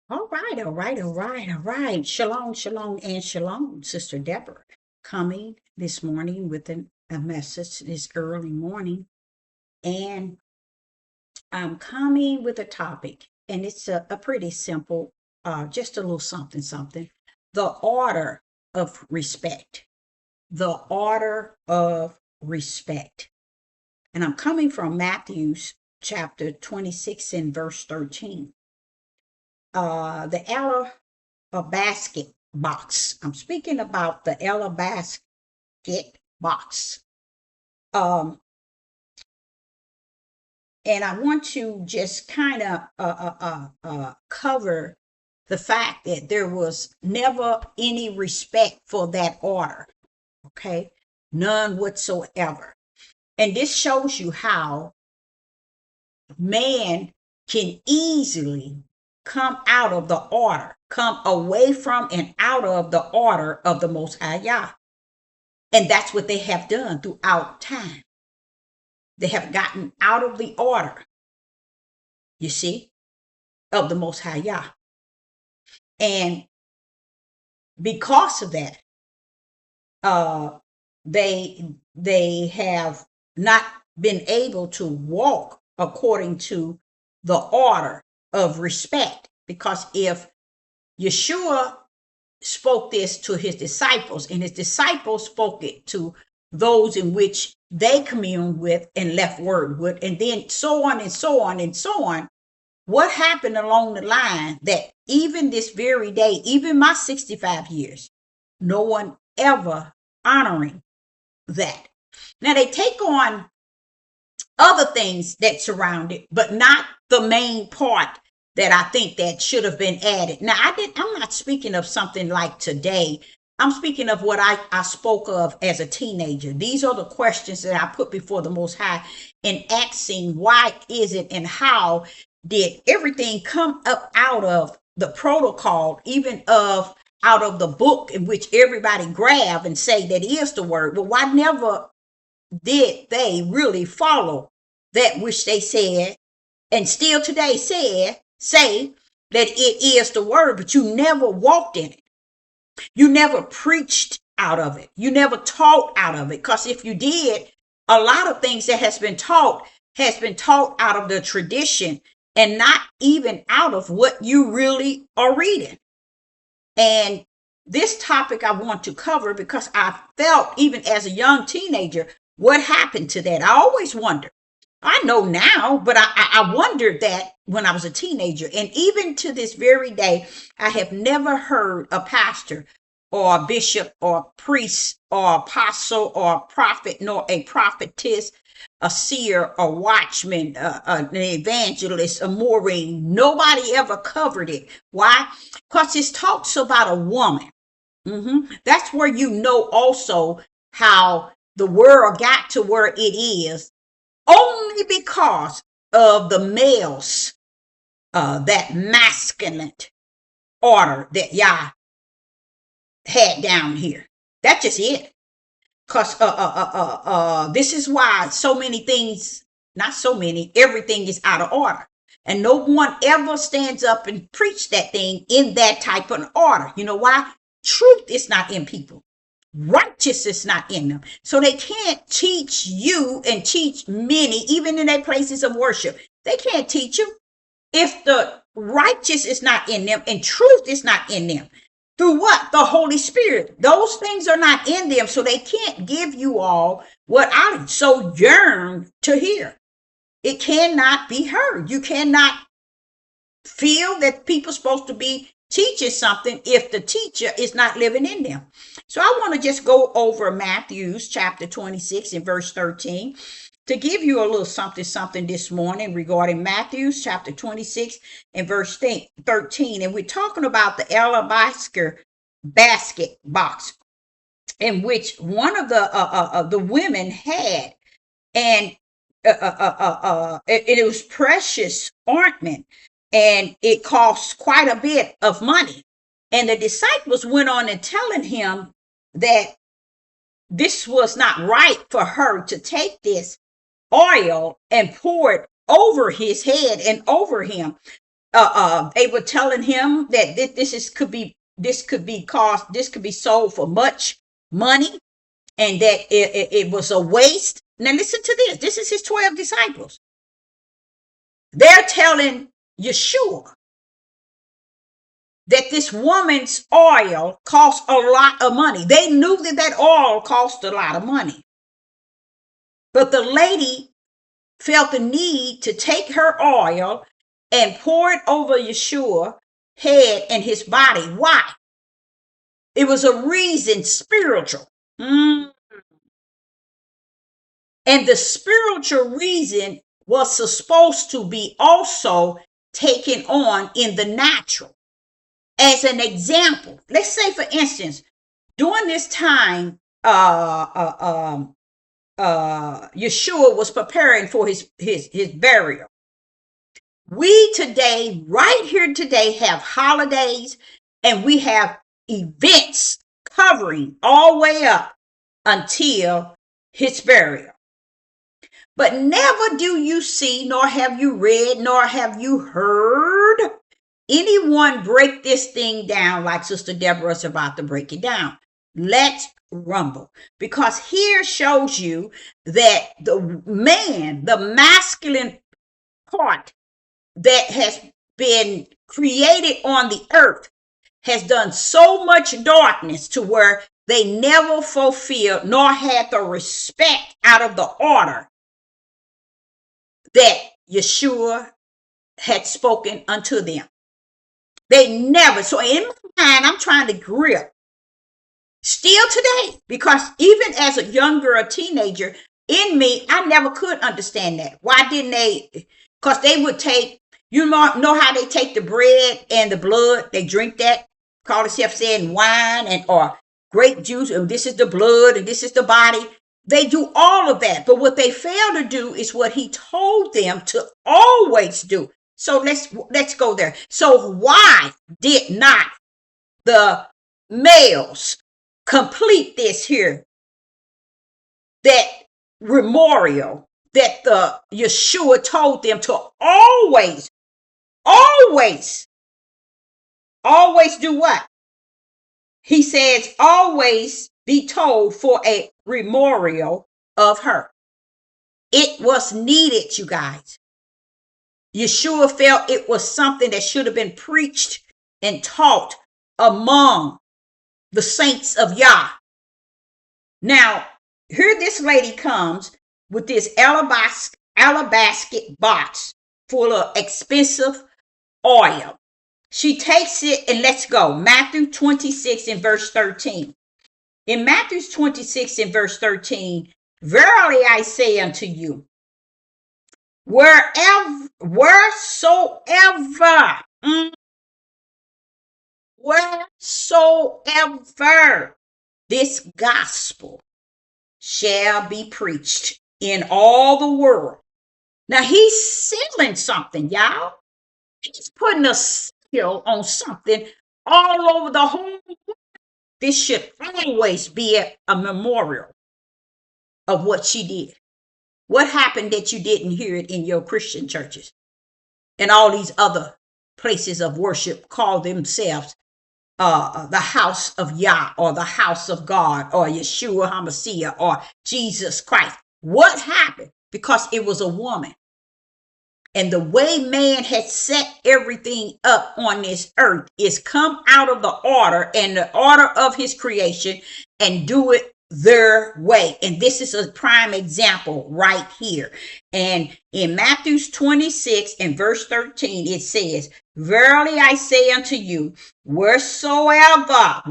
All right, all right, all right, all right. Shalom, shalom, and shalom, Sister Deborah, coming this morning with a message this early morning. And I'm coming with a topic, and it's a pretty simple, just a little something, something. The order of respect. The order of respect. And I'm coming from Matthew's chapter 26 and verse 13. The basket box. I'm speaking about the Ella basket box. Um, and I want to just kind of cover the fact that there was never any respect for that order. Okay, none whatsoever. And this shows you how man can easily come out of the order, come away from and out of the order of the Most High Yah. And that's what they have done throughout time. They have gotten out of the order, you see, of the Most High Yah. And because of that, they have not been able to walk according to the order of respect. Because if Yeshua spoke this to his disciples, and his disciples spoke it to those in which they communed with and left word with, and then so on and so on and so on, what happened along the line that even this very day, even my 65 years, no one ever honoring that. Now they take on other things that surround it, but not the main part that I think that should have been added. Now I'm not speaking of something like today. I'm speaking of what I spoke of as a teenager. These are the questions that I put before the Most High in asking why is it and how did everything come up out of the protocol, even of out of the book in which everybody grab and say that is the word. But why never did they really follow that which they said and still today say that it is the word, but you never walked in it. You never preached out of it. You never taught out of it. Because if you did, a lot of things that has been taught out of the tradition and not even out of what you really are reading. And this topic I want to cover because I felt even as a young teenager, what happened to that? I always wondered. I know now, but I wondered that when I was a teenager. And even to this very day, I have never heard a pastor or a bishop or priest or apostle or prophet, nor a prophetess, a seer, a watchman, an evangelist, a Maureen. Nobody ever covered it. Why? Because it talks about a woman. That's where you know also how the world got to where it is only because of the males, that masculine order that Yah had down here. That's just it. Because this is why so many things, not so many, everything is out of order. And no one ever stands up and preach that thing in that type of order. You know why? Truth is not in people. Righteousness not in them. So they can't teach you and teach many, even in their places of worship. They can't teach you if the righteous is not in them and truth is not in them. Through what? The Holy Spirit. Those things are not in them, so they can't give you all what I so yearn to hear. It cannot be heard. You cannot feel that people are supposed to be teaching something if the teacher is not living in them. So I want to just go over Matthew's chapter 26 and verse 13 to give you a little something this morning regarding Matthew's chapter 26 and verse 13. And we're talking about the alabaster basket box in which one of the women had, and it was precious ointment, and it cost quite a bit of money. And the disciples went on and telling him that this was not right for her to take this oil and pour it over his head and over him. They were telling him that this could be sold for much money, and that it was a waste. Now listen to this. This is his 12 disciples. They're telling Yeshua that this woman's oil cost a lot of money. They knew that oil cost a lot of money. But the lady felt the need to take her oil and pour it over Yeshua's head and his body. Why? It was a reason, spiritual. And the spiritual reason was supposed to be also taken on in the natural. As an example, let's say, for instance, during this time, Yeshua was preparing for his burial. We today, right here today, have holidays, and we have events covering all the way up until his burial. But never do you see, nor have you read, nor have you heard anyone break this thing down like Sister Deborah's about to break it down. Let's rumble. Because here shows you that the man, the masculine part that has been created on the earth, has done so much darkness to where they never fulfilled nor had the respect out of the order that Yeshua had spoken unto them. They never. So in my mind, I'm trying to grip still today, because even as a young girl, teenager, in me, I never could understand that. Why didn't they? Because they would take, you know how they take the bread and the blood, they drink that, call themselves saying wine and or grape juice, and this is the blood and this is the body. They do all of that. But what they fail to do is what he told them to always do. So let's go there. So why did not the males complete this here? That memorial that the Yeshua told them to always do what? He says always be told for a memorial of her. It was needed, you guys. Yeshua felt it was something that should have been preached and taught among the saints of Yah. Now, here this lady comes with this alabaster box full of expensive oil. She takes it, and let's go. Matthew 26 and verse 13. In Matthew 26 and verse 13, verily I say unto you, wheresoever this gospel shall be preached in all the world. Now he's sealing something, y'all. He's putting a seal on something all over the whole world. This should always be a memorial of what she did. What happened that you didn't hear it in your Christian churches and all these other places of worship call themselves the house of Yah, or the house of God, or Yeshua HaMashiach, or Jesus Christ? What happened? Because it was a woman. And the way man had set everything up on this earth is come out of the order and the order of his creation and do it their way. And this is a prime example right here. And in Matthew 26 and verse 13, it says, verily I say unto you, wheresoever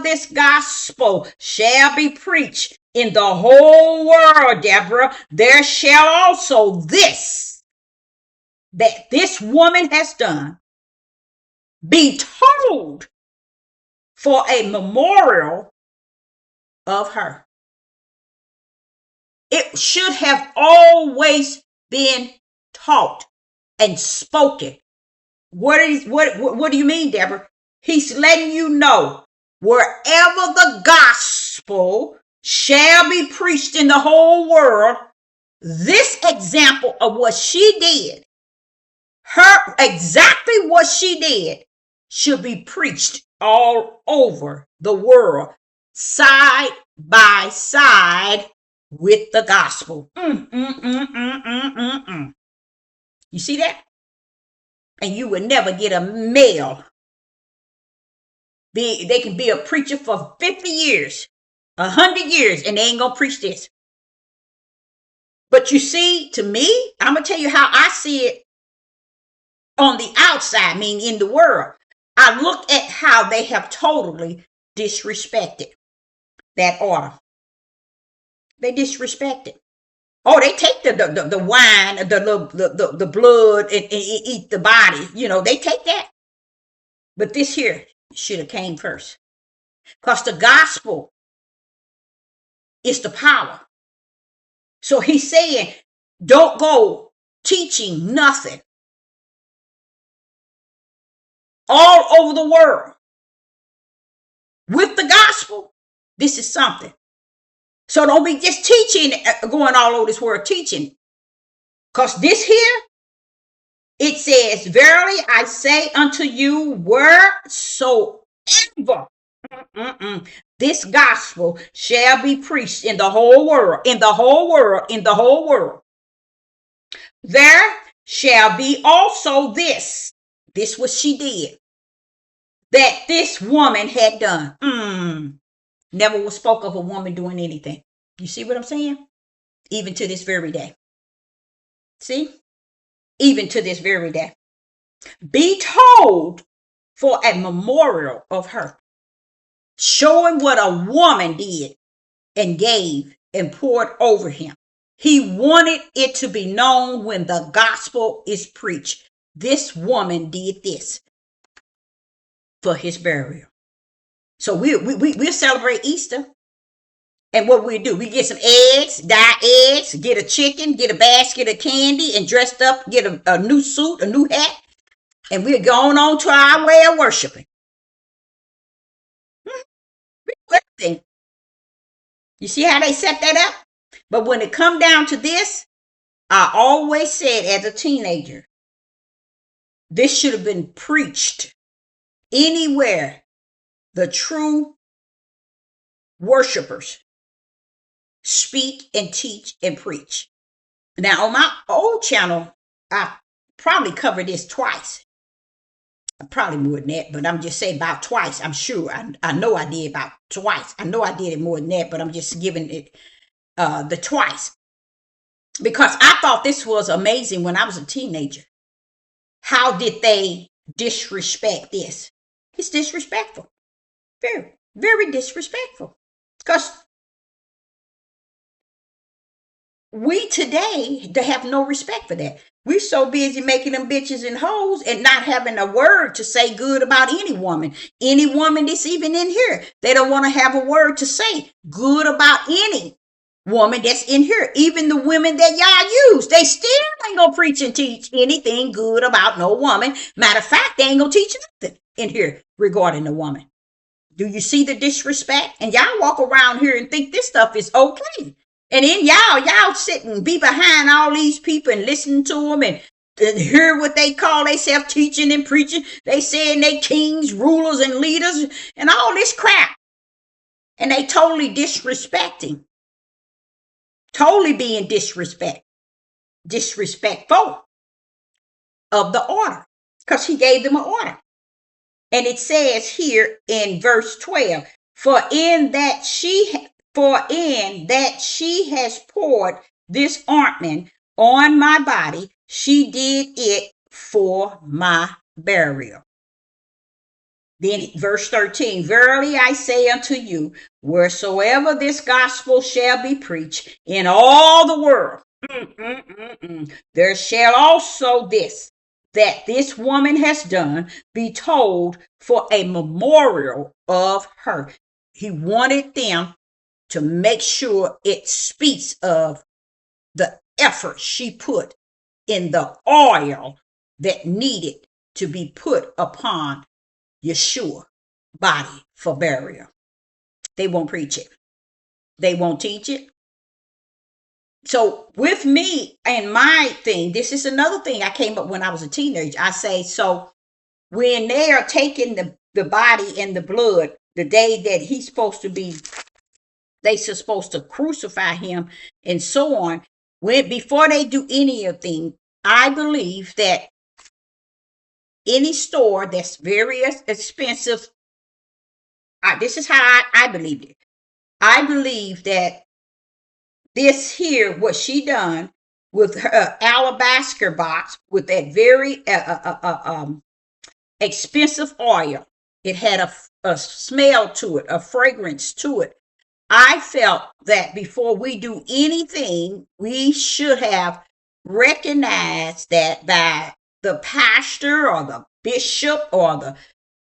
this gospel shall be preached in the whole world, Deborah, there shall also this, that this woman has done, be told for a memorial of her. It should have always been taught and spoken. What do you mean, Deborah? He's letting you know, wherever the gospel shall be preached in the whole world, this example of what she did, her exactly what she did, should be preached all over the world, side by side with the gospel. You see that? And you would never get a male. They can be a preacher for 50 years, 100 years, and they ain't gonna preach this. But you see, to me, I'm gonna tell you how I see it on the outside, meaning in the world. I look at how they have totally disrespected that order. They disrespect it. Oh, they take the wine, the blood, and eat the body. You know, they take that. But this here should have came first. Because the gospel is the power. So he's saying, don't go teaching nothing all over the world with the gospel. This is something. So don't be just teaching, going all over this world teaching. Because this here, it says, verily I say unto you, wheresoever this gospel shall be preached in the whole world, in the whole world, in the whole world, there shall be also this what she did, that this woman had done. Never was spoke of a woman doing anything. You see what I'm saying? Even to this very day. See? Even to this very day. Be told for a memorial of her, showing what a woman did and gave and poured over him. He wanted it to be known when the gospel is preached. This woman did this for his burial. So we'll celebrate Easter. And what we do, we get some eggs, dye eggs, get a chicken, get a basket of candy, and dressed up, get a new suit, a new hat, and we're going on to our way of worshiping. You see how they set that up? But when it come down to this, I always said as a teenager, this should have been preached anywhere the true worshipers speak and teach and preach. Now, on my old channel, I probably covered this twice. Probably more than that, but I'm just saying about twice. I'm sure. I know I did about twice. I know I did it more than that, but I'm just giving it the twice. Because I thought this was amazing when I was a teenager. How did they disrespect this? It's disrespectful. Very, very disrespectful. Because we today have no respect for that. We're so busy making them bitches and hoes and not having a word to say good about any woman. Any woman that's even in here. They don't want to have a word to say good about any woman that's in here. Even the women that y'all use. They still ain't gonna preach and teach anything good about no woman. Matter of fact, they ain't gonna teach nothing in here regarding the woman. Do you see the disrespect? And y'all walk around here and think this stuff is okay. And then y'all sit and be behind all these people and listen to them and hear what they call themselves teaching and preaching. They saying they kings, rulers, and leaders and all this crap. And they totally disrespecting. Totally being disrespectful of the order. Because he gave them an order. And it says here in verse 12, for in that she has poured this ointment on my body, she did it for my burial. Then verse 13, verily I say unto you, wheresoever this gospel shall be preached in all the world, there shall also that this woman has done be told for a memorial of her. He wanted them to make sure it speaks of the effort she put in the oil that needed to be put upon Yeshua body for burial. They won't preach it. They won't teach it. So with me and my thing, this is another thing I came up when I was a teenager. I say, so when they are taking the body and the blood, the day that he's supposed to be, they supposed to crucify him and so on, when before they do anything, I believe that any store that's very expensive, this is how I believed it. I believe that this here, what she done with her alabaster box with that very expensive oil, it had a smell to it, a fragrance to it. I felt that before we do anything, we should have recognized that by the pastor or the bishop or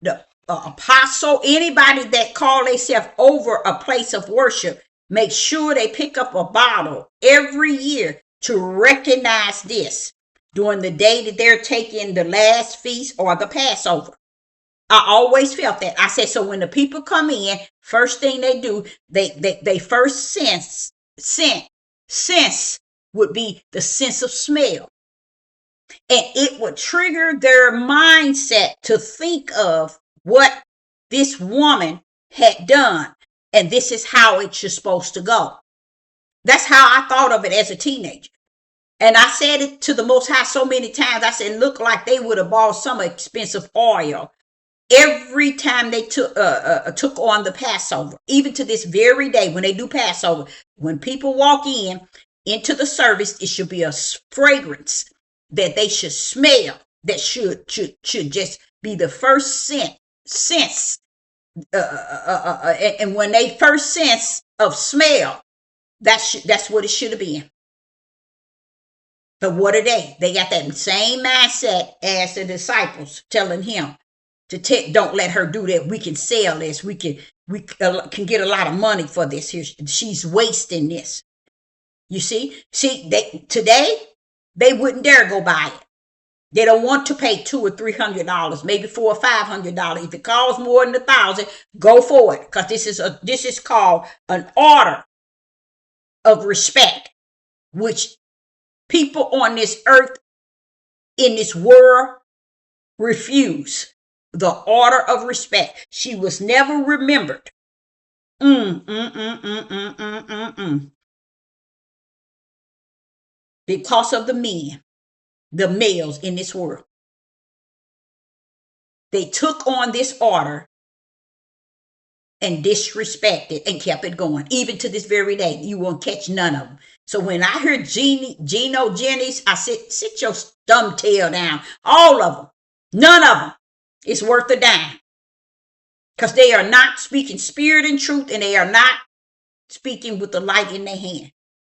the apostle, anybody that call themselves over a place of worship, make sure they pick up a bottle every year to recognize this during the day that they're taking the last feast or the Passover. I always felt that. I said, so when the people come in, first thing they do, they first sense would be the sense of smell. And it would trigger their mindset to think of what this woman had done. And this is how it's supposed to go. That's how I thought of it as a teenager. And I said it to the Most High so many times. I said, look like they would have bought some expensive oil every time they took on the Passover. Even to this very day, when they do Passover, when people walk into the service, it should be a fragrance that they should smell, that should just be the first sense. And when they first sense of smell, that's what it should have been. But what are they? They got that same mindset as the disciples telling him to don't let her do that. We can sell this. We can get a lot of money for this here. She's wasting this. You see, today they wouldn't dare go buy it. They don't want to pay $200 or $300, maybe $400 or $500. If it costs more than $1,000, go for it, because this is called an order of respect, which people on this earth, in this world, refuse. The order of respect. She was never remembered. Because of the men, the males in this world. They took on this order and disrespected and kept it going. Even to this very day, you won't catch none of them. So when I heard Gino Jennings, I said, sit your dumb tail down. All of them. None of them is worth a dime. Because they are not speaking spirit and truth, and they are not speaking with the light in their hand.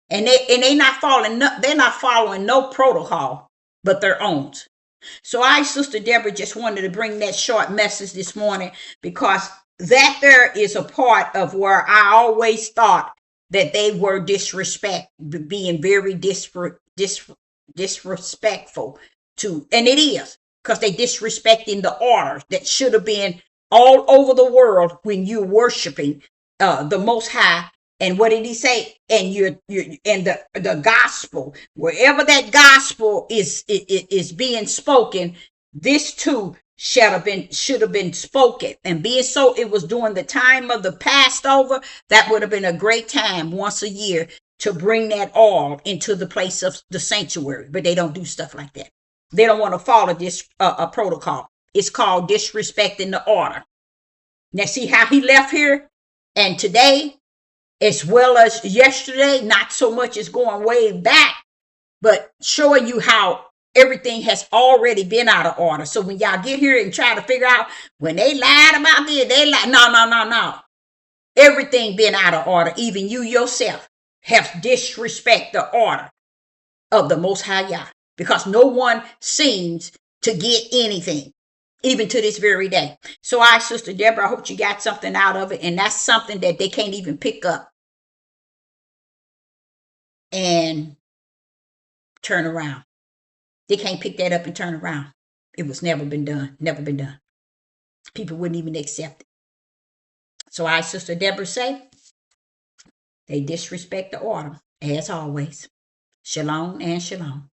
And they're not following no protocol but their own. So Sister Deborah, just wanted to bring that short message this morning, because that there is a part of where I always thought that they were being very disrespectful to, and it is, because they disrespecting the order that should have been all over the world when you're worshiping the Most High. And what did he say? And you and the gospel, wherever that gospel is being spoken, this too should have been spoken. And being so, it was during the time of the Passover. That would have been a great time once a year to bring that all into the place of the sanctuary. But they don't do stuff like that. They don't want to follow this a protocol. It's called disrespecting the order. Now see how he left here, and today, as well as yesterday, not so much as going way back, but showing you how everything has already been out of order. So when y'all get here and try to figure out when they lied about this, they lied. No. Everything been out of order. Even you yourself have disrespect the order of the Most High Yah, because no one seems to get anything, even to this very day. So Sister Deborah, I hope you got something out of it. And that's something that they can't even pick up and turn around. They can't pick that up and turn around. It was never been done. Never been done. People wouldn't even accept it. So Sister Deborah say, they disrespect the order. As always, shalom and shalom.